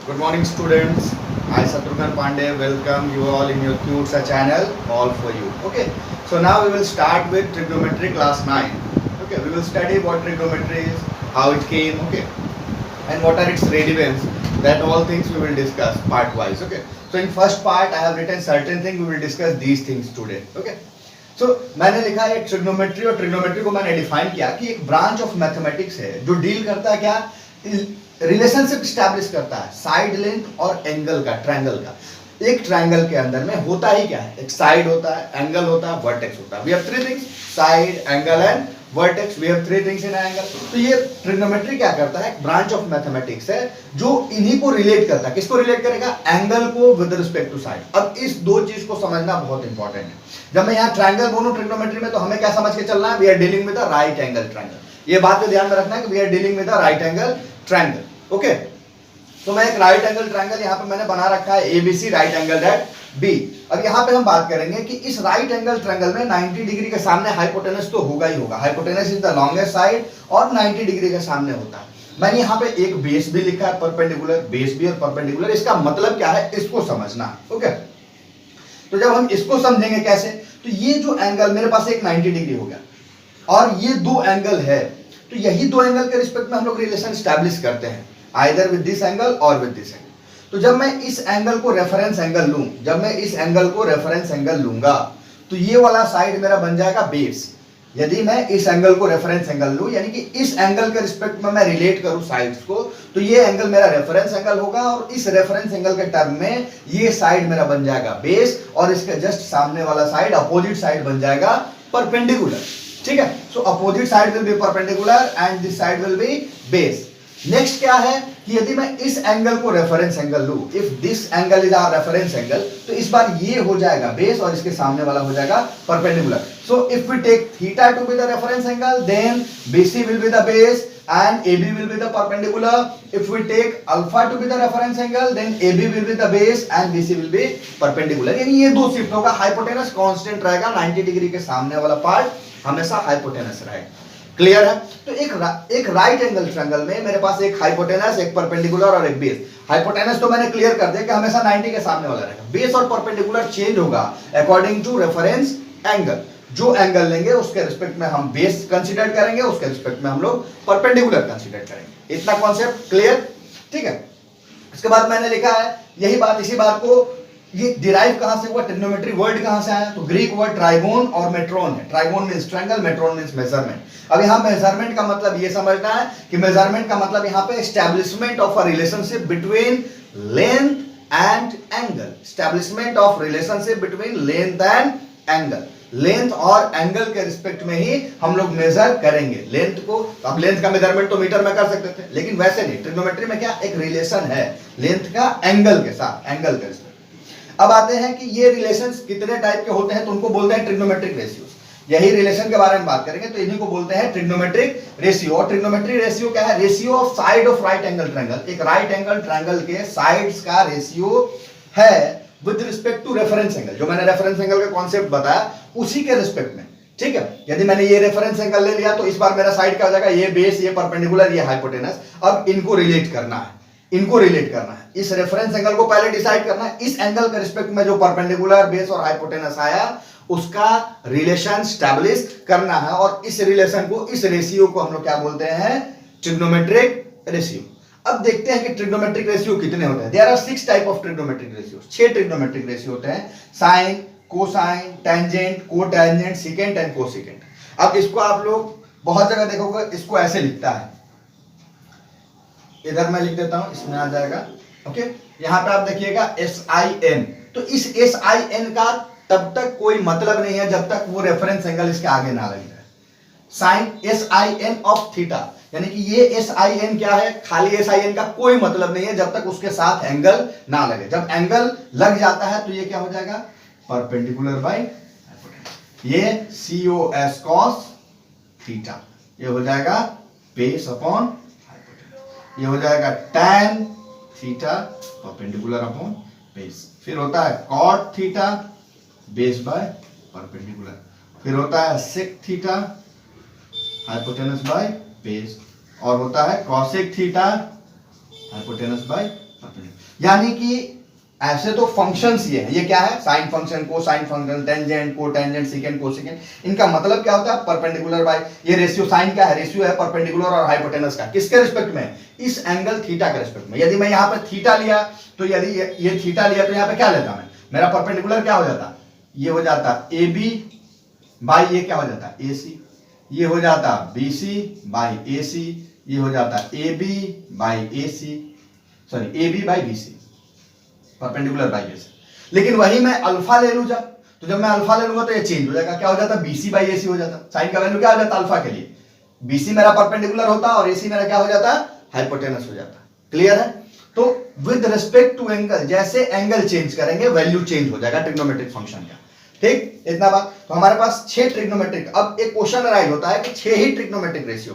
Good morning, students. I, Shatrughan Pandey, welcome you all in your CUTSA channel, all for you. Okay, so now we will start with trigonometry class 9. Okay, we will study what trigonometry is, how it came, okay, and what are its relevance. That all things we will discuss part wise. Okay, so in first part I have written certain things, we will discuss these things today. Okay, so मैंने लिखा है trigonometry, और trigonometry को मैंने define किया कि एक branch of mathematics है जो डील करता है क्या, रिलेशनशिप स्टैब्लिश करता है साइड लेंथ और एंगल का, ट्रायंगल का। एक ट्रायंगल के अंदर में होता ही क्या है, एक साइड होता है, एंगल होता है, वर्टेक्स होता है। We have three things, side, angle and vertex. We have three things in angle. तो ये ट्रिग्नोमेट्री क्या करता है, ब्रांच ऑफ मैथमेटिक्स है जो इन्हीं को रिलेट करता है। किसको रिलेट करेगा, एंगल को विद रिस्पेक्ट टू साइड। अब इस दो चीज को समझना बहुत इंपॉर्टेंट है। जब मैं यहाँ ट्रायंगल बोलूं ट्रिग्नोमेट्री में, तो हमें क्या समझ के चलना है, we are dealing with a right angle triangle. ये बात को ध्यान में रखना है कि we are dealing with a right angle triangle. Okay, तो मैं एक राइट एंगल ट्रायंगल यहाँ पे मैंने बना रखा है, ABC right angle at B. अब यहाँ पे हम बात करेंगे कि इस राइट एंगल ट्रायंगल में 90 डिग्री के सामने हाइपोटेनस तो होगा ही होगा। Hypotenuse is the longest side और 90 डिग्री के सामने होता है। मैंने यहाँ पे एक बेस भी लिखा है, परपेंडिकुलर, बेस भी और परपेंडिकुलर। इसका मतलब क्या है, इसको समझना है। ओके, तो जब हम इसको समझेंगे कैसे, तो ये जो एंगल मेरे पास एक 90 डिग्री हो गया और ये दो एंगल है, तो यही दो एंगल के रिस्पेक्ट में हम लोग रिलेशन स्टैब्लिश करते हैं, आइदर विद दिस एंगल और विद दिस एंगल। तो जब मैं इस एंगल को रेफरेंस एंगल लूं, जब मैं इस एंगल को रेफरेंस एंगल लूंगा, तो ये वाला साइड मेरा बन जाएगा बेस। यदि मैं इस एंगल को रेफरेंस एंगल लूं, यानी कि इस एंगल के रिस्पेक्ट में मैं रिलेट करूं साइड्स को, तो ये एंगल मेरा रेफरेंस एंगल होगा और इस रेफरेंस एंगल के टर्म में ये साइड मेरा बन जाएगा बेस और इसके जस्ट सामने वाला साइड, अपोजिट साइड, बन जाएगा परपेंडिकुलर। ठीक है, so opposite side will be perpendicular and this side will be base. Next क्या है कि यदि मैं इस एंगल को रेफरेंस एंगल लूं, if this angle is our reference angle, तो इस बार ये हो जाएगा बेस और इसके सामने वाला हो जाएगा perpendicular. So if we take theta to be the reference angle, then BC will be the base and AB will be the perpendicular. If we take alpha to be the reference angle, then AB will be the base and BC will be perpendicular. यानी ये दो shift होगा, hypotenuse constant रहेगा, 90 degree के सामने वाला part हमेशा hypotenuse रहेगा। क्लियर है? तो एक राइट एंगल ट्रायंगल में मेरे पास एक हाइपोटेनस, एक परपेंडिकुलर और एक बेस। हाइपोटेनस तो मैंने क्लियर कर दिया कि हमेशा 90 के सामने वाला रहेगा। बेस और परपेंडिकुलर चेंज होगा अकॉर्डिंग टू रेफरेंस एंगल। जो एंगल लेंगे उसके रिस्पेक्ट में हम बेस कंसीडर करेंगे, उसके रिस्पेक्ट में हम लोग परपेंडिकुलर कंसीडर करेंगे। इतना कॉन्सेप्ट क्लियर? ठीक है। इसके बाद मैंने लिखा है यही बात, इसी बात को ये डिराइव कहां से हुआ, ट्रिग्नोमेट्री वर्ड कहां से आया, तो ग्रीक वर्ड ट्राइगोन और मेट्रोन है। Trigon means triangle, matron means measurement. अब यहां मेजरमेंट का मतलब ये समझना है कि मेजरमेंट का मतलब यहां पे establishment of a relationship between length and angle. Establishment of relationship between length and angle. Length और एंगल के रिस्पेक्ट में ही हम लोग मेजर करेंगे लेंथ को। अब लेंथ का मेजरमेंट तो मीटर में कर सकते थे, लेकिन वैसे नहीं। ट्रिग्नोमेट्री में क्या, एक रिलेशन है लेंथ का एंगल के साथ, एंगल के रिस्पेक्ट। अब आते हैं कि ये रिलेशंस कितने टाइप के होते हैं, तो उनको बोलते हैं ट्रिग्नोमेट्रिक रेशियोज। यही रिलेशन के बारे में बात करेंगे, तो इन्हीं को बोलते हैं ट्रिग्नोमेट्रिक रेशियो। और ट्रिग्नोमेट्रिक रेशियो क्या है, ratio of side of right angle triangle. एक राइट एंगल ट्रायंगल के साइड्स का रेशियो है with respect to reference angle. जो मैंने रेफरेंस एंगल का कॉन्सेप्ट बताया उसी के रिस्पेक्ट में। ठीक है, यदि मैंने ये रेफरेंस एंगल ले लिया, तो इस बार मेरा साइड क्या हो जाएगा, ये बेस, ये परपेंडिकुलर, ये हाइपोटेनस। अब इनको रिलेट करना है, इनको रिलेट करना है। इस रेफरेंस एंगल को पहले डिसाइड करना है, इस एंगल के रिस्पेक्ट में जो परपेंडिकुलर, बेस और हाइपोटेनस आया उसका रिलेशन स्टैब्लिश करना है। और इस रिलेशन को, इस रेशियो को हम लोग क्या बोलते हैं, ट्रिग्नोमेट्रिक रेशियो। अब देखते हैं कि ट्रिग्नोमेट्रिक रेशियो कितने होते हैं। There are 6 type of trigonometric ratios. 6 trigonometric ratio होते हैं, sine, cosine, tangent, cotangent, secant and cosecant. अब इसको आप लोग बहुत जगह देखोगे, इसको ऐसे लिखता है, इधर मैं लिख देता हूं, इसमें आ जाएगा। ओके, यहां पे आप देखिएगा SIN। तो इस SIN का तब तक कोई मतलब नहीं है जब तक वो रेफरेंस एंगल इसके आगे ना लग जाए। साइन SIN ऑफ थीटा, यानी कि ये SIN क्या है, खाली SIN का कोई मतलब नहीं है जब तक उसके साथ एंगल ना लगे। जब एंगल लग जाता है तो ये क्या हो जाएगा, परपेंडिकुलर बाय हाइपोटेनस। ये COS cos थीटा, ये हो जाएगा बेस अपॉन हाइपोटेनस। ये हो जाएगा tan theta perpendicular upon base. फिर होता है cot theta base by perpendicular. फिर होता है sec theta hypotenuse by base. और होता है cosec theta hypotenuse by perpendicular. यानी कि ऐसे तो फंक्शंस ये हैं, ये क्या है, sine function, cosine function, tangent, cotangent, second, cosecant, इनका मतलब क्या होता है, परपेंडिकुलर बाय, ये रेशियो, साइन क्या है, रेशियो है परपेंडिकुलर और हाइपोटेनस का, किसके रिस्पेक्ट में, इस एंगल थीटा के रिस्पेक्ट में। यदि मैं यहाँ पे थीटा लिया, तो यदि ये थीटा लिया तो यहाँ पे क्या लेता मैं, मेरा परपेंडिकुलर क्या हो जाता, ये हो जाता ए बी बाई, ये क्या हो जाता ए सी, ये हो जाता बी सी बाई ए सी, ये हो जाता A B by A C, sorry A B by B C, perpendicular by base. लेकिन वही मैं अल्फा ले लूं जब, तो जब मैं अल्फा ले लूंगा तो ये चेंज हो जाएगा, क्या हो जाता, बीसी बाई एसी हो जाता, साइन का वैल्यू क्या हो जाता अल्फा के लिए, बीसी मेरा परपेंडिकुलर होता और एसी मेरा क्या हो जाता, हाइपोटेनस हो जाता। क्लियर है? तो विद रिस्पेक्ट टू एंगल, जैसे एंगल चेंज करेंगे वैल्यू चेंज हो जाएगा ट्रिग्नोमेट्रिक फंक्शन का। ठीक, इतना बात। तो हमारे पास 6 ट्रिग्नोमेट्रिक, अब एक क्वेश्चन राइज होता है कि 6 ही ट्रिग्नोमेट्रिक रेशियो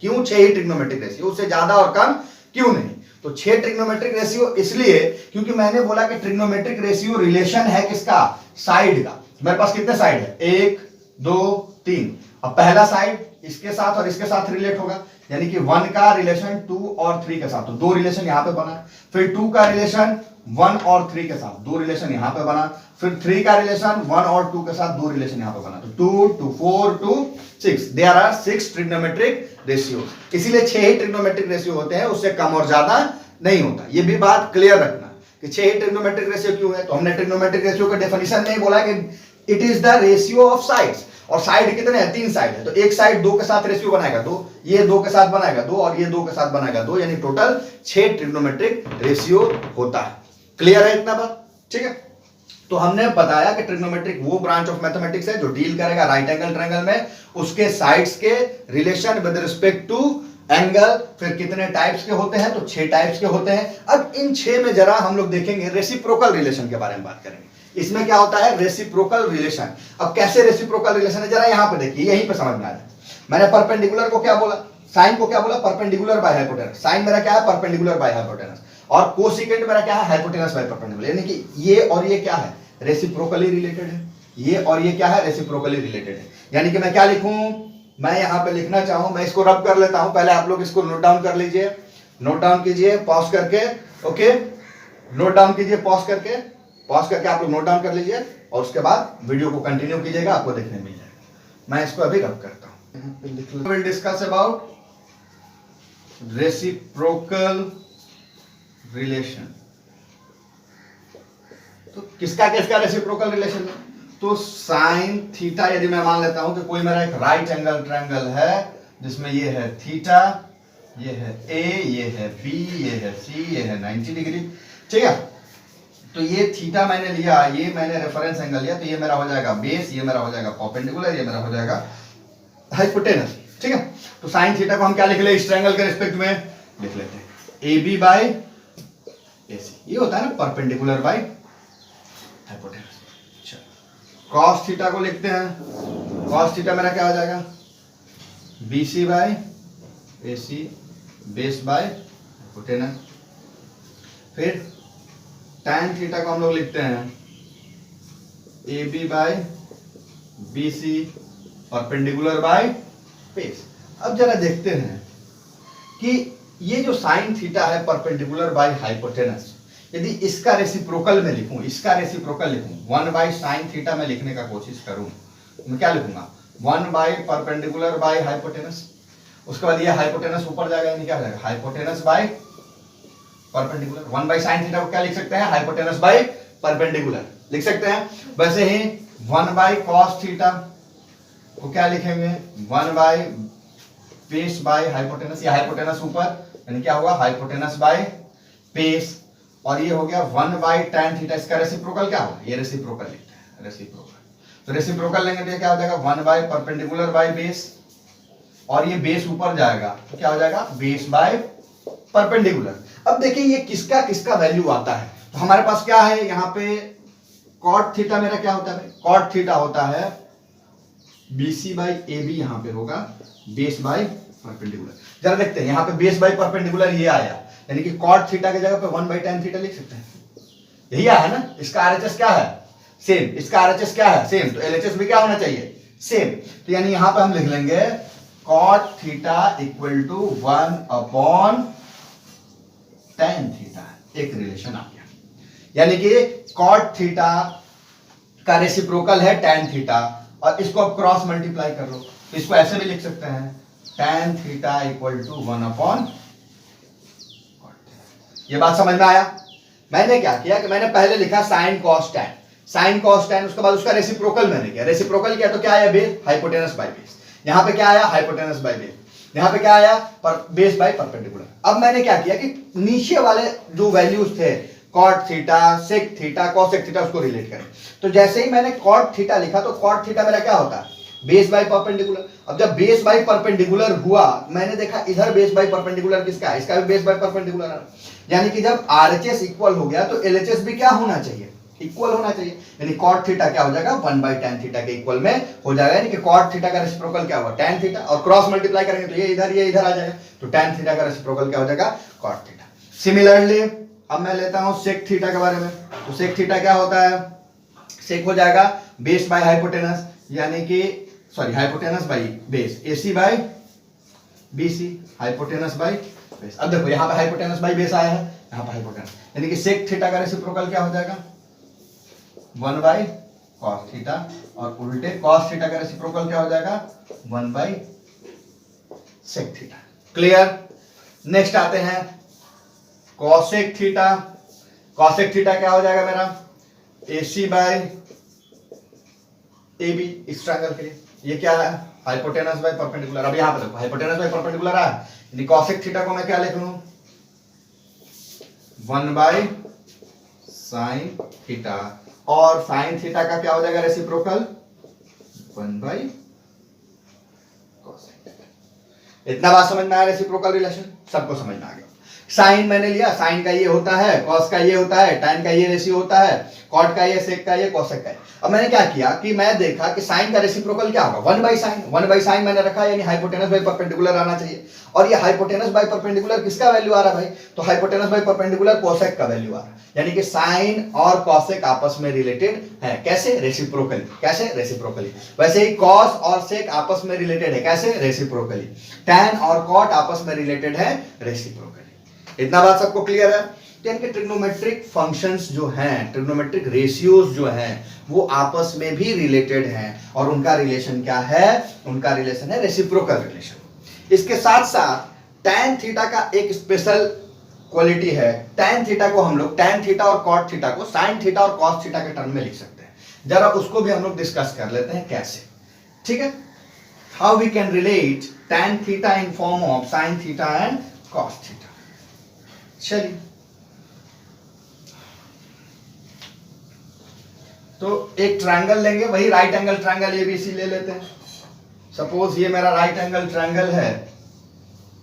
क्यों 6 ही ट्रिग्नोमेट्रिक रेशियो, उससे ज्यादा और कम क्यों नहीं? तो 6 ट्रिग्नोमेट्रिक रेशियो इसलिए क्योंकि मैंने बोला कि ट्रिग्नोमेट्रिक रेशियो रिलेशन है किसका, साइड का। मेरे पास कितने साइड है, 1 2 3। अब पहला साइड इसके साथ और इसके साथ रिलेट होगा, यानी कि 1 का रिलेशन 2 और 3 के साथ, तो 2 रिलेशन यहां पे बना। फिर 2 का रिलेशन 1 और 3 के साथ, 2 रिलेशन यहां पे बना। फिर 3 का रिलेशन 1 और 2 के साथ, 2 रिलेशन यहां पे बना। तो 2 2 4 2 6, देयर आर 6 ट्रिग्नोमेट्रिक रेशियो। इसीलिए 6 ही ट्रिग्नोमेट्रिक रेशियो होते हैं, उससे कम और ज्यादा नहीं होता। ये भी बात क्लियर रखना कि 6 ही ट्रिग्नोमेट्रिक रेशियो क्यों है। तो हमने ट्रिग्नोमेट्रिक रेशियो का डेफिनेशन में ही बोला कि it is the ratio of sides, और साइड कितने हैं, 3 साइड है। तो एक साइड 2 के साथ रेशियो बनाएगा 2, ये 2 के साथ बनाएगा 2, और ये 2 के साथ बनाएगा 2, यानी टोटल 6 ट्रिग्नोमेट्रिक रेशियो होता है। क्लियर है इतना बात? ठीक है। तो हमने बताया कि ट्रिग्नोमेट्रिक वो ब्रांच ऑफ मैथमेटिक्स है जो डील करेगा राइट एंगल ट्रायंगल में, उसके साइड्स के relation with respect to angle. फिर कितने टाइप्स के होते हैं, तो 6 टाइप्स के होते हैं। अब इन 6 में जरा हम लोग देखेंगे रेसिप्रोकल रिलेशन के बारे में बात करेंगे। इसमें क्या होता है, रेसिप्रोकल रिलेशन। अब कैसे रेसिप्रोकल रिलेशन है, जरा यहां पे देखिए, यहीं पे समझ में आ जाए। मैंने परपेंडिकुलर को क्या बोला, साइन को क्या बोला, परपेंडिकुलर बाय हाइपोटेनस। साइन मेरा क्या है, परपेंडिकुलर बाय हाइपोटेनस, और कोसेकेंट मेरा क्या है, हाइपोटेनस बाय परपेंडिकुलर। यानी कि ये और ये क्या है, रेसिप्रोकली रिलेटेड है। ये और ये क्या है, रेसिप्रोकली रिलेटेड है। यानी कि मैं क्या लिखूं, मैं यहां पे लिखना चाहूं, मैं इसको रब कर लेता हूं। पहले आप लोग इसको नोट डाउन कर लीजिए, नोट डाउन कीजिए पॉज करके। ओके, नोट डाउन कीजिए पॉज करके आप लोग नोट डाउन कर लीजिए, और उसके बाद वीडियो को कंटिन्यू कीजिएगा, आपको देखने मिल जाएगा। मैं इसको अभी रब करता हूं। Will discuss about reciprocal relation. तो किसका किसका रेसिप्रोकल रिलेशन है, तो साइन थीटा, यदि मैं मान लेता हूं कि कोई मेरा एक राइट एंगल ट्रायंगल है जिसमें ये है थीटा, ये है ए, ये है बी, ये है सी, ये है 90 डिग्री। ठीक है, तो ये थीटा मैंने लिया, ये मैंने रेफरेंस एंगल लिया, तो ये मेरा हो जाएगा बेस, ये मेरा हो जाएगा परपेंडिकुलर, ये मेरा हो जाएगा हाइपोटेनस। ठीक है, तो साइन थीटा को हम क्या लिख ले, इस ट्रायंगल के रिस्पेक्ट में लिख लेते हैं ए बी बाई ए सी, ये होता है ना perpendicular by hypotenuse. Cos theta को लिखते हैं, कॉस थीटा मेरा क्या हो जाएगा, B C by A C, base by hypotenuse. फिर tan थीटा को हम लोग लिखते हैं A B by B C, perpendicular by base. अब जरा देखते हैं कि ये जो साइन थीटा है परपेंडिकुलर बाय हाइपोटेनस, यदि इसका रेसिप्रोकल में लिखूं, इसका रेसिप्रोकल लिखूं, 1 बाई साइन थीटा में लिखने का कोशिश करूं, मैं क्या लिखूंगा, 1 बाई परपेंडिकुलर बाय हाइपोटेनस। उसके बाद ये हाइपोटेनस ऊपर जाएगा, यानी क्या हो जाएगा, hypotenuse by perpendicular. 1 by sine theta को क्या लिख सकते हैं, हाइपोटेनस बाय परपेंडिकुलर लिख सकते हैं। वैसे ही 1 बाई कॉस थीटा को क्या लिखेंगे, 1 बाई बेस बाय हाइपोटेनस, या हाइपोटेनस ऊपर, यानी क्या होगा, हाइपोटेनस बाय बेस। और ये हो गया 1 बाई tan थीटा, इसका रेसिप्रोकल क्या होगा, ये रेसिप्रोकल लिखते हैं, रेसिप्रोकल। तो रेसिप्रोकल लेंगे तो क्या हो जाएगा, 1 बाई परपेंडिकुलर बाय बेस, और ये बेस ऊपर जाएगा तो क्या हो जाएगा, बेस बाय परपेंडिकुलर। अब देखिए ये किसका किसका वैल्यू आता है। तो हमारे पास क्या है यहाँ पे, कॉट थीटा मेरा क्या होता है, कॉट थीटा होता है BC बाई AB, यहाँ पे होगा बेस बाय परपेंडिकुलर। जरा देखते हैं यहाँ पे बेस बाय परपेंडिकुलर ये आया, यानी कि कॉट थीटा की जगह पे 1 बाई tan थीटा लिख सकते हैं, यही आया ना। इसका RHS क्या है, सेम। इसका RHS क्या है, सेम। तो LHS भी क्या होना चाहिए, सेम। तो यानी यहाँ पे हम लिख लेंगे cot theta equal to 1 upon tan theta. एक रिलेशन आ गया, यानी कि कॉट थीटा का रेसिप्रोकल है टैन थीटा, और इसको अब क्रॉस मल्टीप्लाई कर लो, तो इसको ऐसे भी लिख सकते हैं टैन थीटा इक्वल टू 1/। ये बात समझ में आया? मैंने क्या किया कि मैंने पहले लिखा sine cos tan, sine cos tan, उसके बाद उसका रेसिप्रोकल मैंने किया, रेसिप्रोकल किया तो क्या आया, बेस हाइपोटेनस बाय बेस, यहां पे क्या आया, हाइपोटेनस बाय बेस, यहां पे क्या आया, बेस बाय परपेंडिकुलर। अब मैंने क्या किया कि नीचे वाले जो वैल्यूज थे cot theta, sec theta, cosec theta, उसको रिलेट करें। तो जैसे ही मैंने कॉट थीटा लिखा तो कॉट थीटा मेरा क्या होता है, बेस बाय परपेंडिकुलर। अब जब बेस बाय परपेंडिकुलर हुआ, मैंने देखा इधर बेस बाय परपेंडिकुलर किसका है, इसका भी बेस बाय परपेंडिकुलर है, यानी कि जब आरएचएस इक्वल हो गया तो एलएचएस भी क्या होना चाहिए, इक्वल होना चाहिए, यानी कॉट थीटा क्या हो जाएगा, 1/tan थीटा के इक्वल में हो जाएगा, यानी कि कॉट थीटा का रेसिप्रोकल क्या होगा, tan थीटा, और क्रॉस मल्टीप्लाई करेंगे तो ये इधर आ जाएगा, तो tan थीटा का रेसिप्रोकल क्या हो जाएगा, कॉट थीटा। सिमिलरली अब मैं लेता हूं सेक थीटा के बारे में, तो सेक थीटा क्या होता है, सेक हो जाएगा बेस बाय हाइपोटेनस, यानी कि sorry hypotenuse by base, AC by BC, hypotenuse by base. अब देखो यहां पे हाइपोटेनस बाय बेस आया है, यहां पे हाइपोटेनस, यानी कि सेक थीटा का रेसिप्रोकल क्या हो जाएगा, 1/cos थीटा, और उल्टे cos थीटा का रेसिप्रोकल क्या हो जाएगा, 1/sec थीटा। क्लियर? नेक्स्ट आते हैं cosec थीटा, cosec थीटा क्या हो जाएगा मेरा, AC बाय AB, इस ट्रायंगल के लिए ये क्या है, हाइपोटेनस बाय परपेंडिकुलर। अब यहां पर देखो हाइपोटेनस बाय परपेंडिकुलर है, यानी cosec थीटा को मैं क्या लिख लूं, 1/sin थीटा, और साइन थीटा का क्या हो जाएगा रेसिप्रोकल, 1/cosec। इतना बात समझ में आया, रेसिप्रोकल रिलेशन सबको समझ में आ गया। साइन मैंने लिया, साइन का ये होता है, कॉस का ये होता है, टैन का ये रेशियो होता है, कॉट का ये, सेक का ये, कोसेक का ये। अब मैंने क्या किया कि मैं देखा कि साइन का रेसिप्रोकल क्या होगा, 1/sin, 1/sin मैंने रखा, यानी हाइपोटेनस बाय परपेंडिकुलर आना चाहिए, और ये हाइपोटेनस बाय परपेंडिकुलर किसका वैल्यू आ रहा है भाई, तो हाइपोटेनस बाय परपेंडिकुलर कोसेक का वैल्यू आ रहा है, यानी कि साइन और कोसेक आपस में रिलेटेड है, कैसे, रेसिप्रोकली, कैसे, रेसिप्रोकली। वैसे ही कॉस और सेक आपस में रिलेटेड है, कैसे, रेसिप्रोकली। टैन और कॉट आपस में रिलेटेड है, रेसिप्रोकली। इतना बात सबको क्लियर है? यानी कि ट्रिग्नोमेट्रिक फंक्शंस जो हैं, ट्रिग्नोमेट्रिक रेशियोज जो हैं, वो आपस में भी रिलेटेड हैं, और उनका रिलेशन क्या है, उनका रिलेशन है रेसिप्रोकल रिलेशन। इसके साथ साथ tan थीटा का एक स्पेशल क्वालिटी है, tan थीटा को हम लोग, tan थीटा और cot थीटा को sin थीटा और cos थीटा के टर्म में लिख सकते हैं। जरा उसको भी हम लोग डिस्कस कर लेते हैं कैसे, ठीक है, how we can relate tan theta in form of sin theta and cos theta. चलिए, तो एक ट्रायंगल लेंगे, वही राइट एंगल ट्रायंगल एबीसी ले लेते हैं। सपोज ये मेरा राइट एंगल ट्रायंगल है,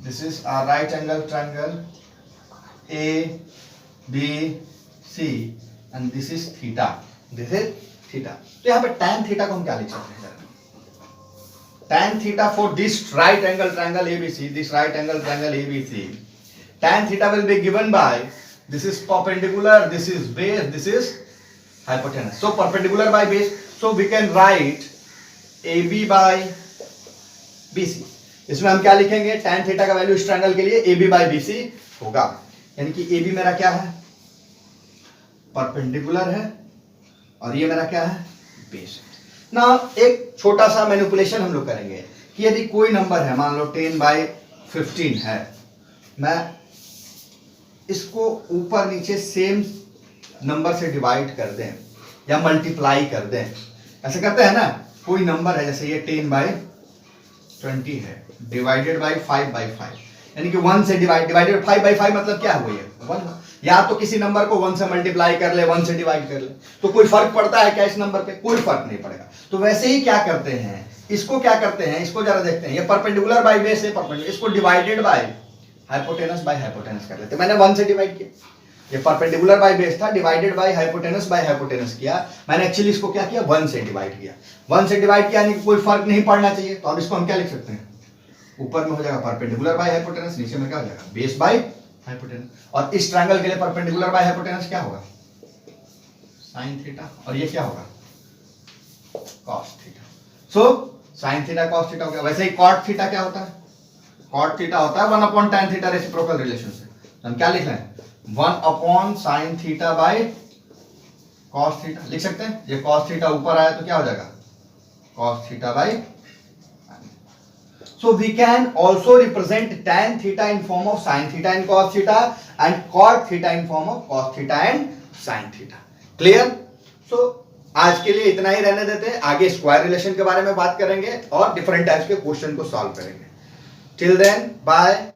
this is a right angle triangle A B C and this is theta, this is theta. तो यहां पे tan थीटा को हम क्या लिख सकते हैं, tan theta for this right angle triangle ABC, this right angle triangle ABC, tan theta will be given by, this is perpendicular, this is base, this is hypotenuse, so perpendicular by base, so we can write AB by BC। इसमें हम क्या लिखेंगे, tan theta का value इस triangle के लिए AB by BC होगा, यानी कि AB मेरा क्या है, परपेंडिकुलर है, और ये मेरा क्या है, बेस है ना। एक छोटा सा मैनिपुलेशन हम लोग करेंगे कि यदि कोई नंबर है, मान लो 10/15 है, मैं इसको ऊपर नीचे सेम नंबर से डिवाइड कर दें या मल्टीप्लाई कर दें, ऐसे करते हैं ना। कोई नंबर है, जैसे ये 10/20 है, डिवाइडेड बाई 5/5, यानी कि 1 से डिवाइडेड 5/5 मतलब क्या हुआ, ये 1। या तो किसी नंबर को 1 से मल्टीप्लाई कर ले, 1 से डिवाइड कर ले, तो कोई फर्क पड़ता है क्या इस नंबर पे, कोई फर्क नहीं पड़ेगा। तो वैसे ही क्या करते हैं, इसको क्या करते हैं, इसको जरा देखते हैं, ये परपेंडिकुलर बाई बेस है, परपेंडिकुलर, इसको divided by hypotenuse by hypotenuse कर लेते। मैंने 1 से डिवाइड किया, ये परपेंडिकुलर बाय बेस था, डिवाइडेड बाय हाइपोटेनस किया, मैंने एक्चुअली इसको क्या किया, 1 से डिवाइड किया, 1 से डिवाइड किया, यानी कोई फर्क नहीं पड़ना चाहिए। तो अब इसको हम क्या लिख सकते हैं, ऊपर में हो जाएगा परपेंडिकुलर बाय हाइपोटेनस, नीचे में क्या हो जाएगा, बेस बाय हाइपोटेनस। और इस ट्रायंगल के लिए परपेंडिकुलर बाय हाइपोटेनस क्या होगा, साइन थीटा, और ये क्या होगा, cos theta. So sine theta cos theta हो गया। वैसे ही कॉट थीटा क्या होता है, कॉट थीटा होता है 1/tan थीटा रेसिप्रोकल रिलेशन से। तो हम क्या लिख रहे हैं, 1/sin theta by cos theta लिख सकते हैं। ये cos थीटा ऊपर आया तो क्या हो जाएगा cos theta by. So we can also represent tan theta in form of sin theta and cos theta and cot theta in form of cos theta and sin theta. Clear? So आज के लिए इतना ही रहने देते हैं, आगे square relation के बारे में बात करेंगे और डिफरेंट टाइप्स के क्वेश्चन को सॉल्व करेंगे। Till then, bye.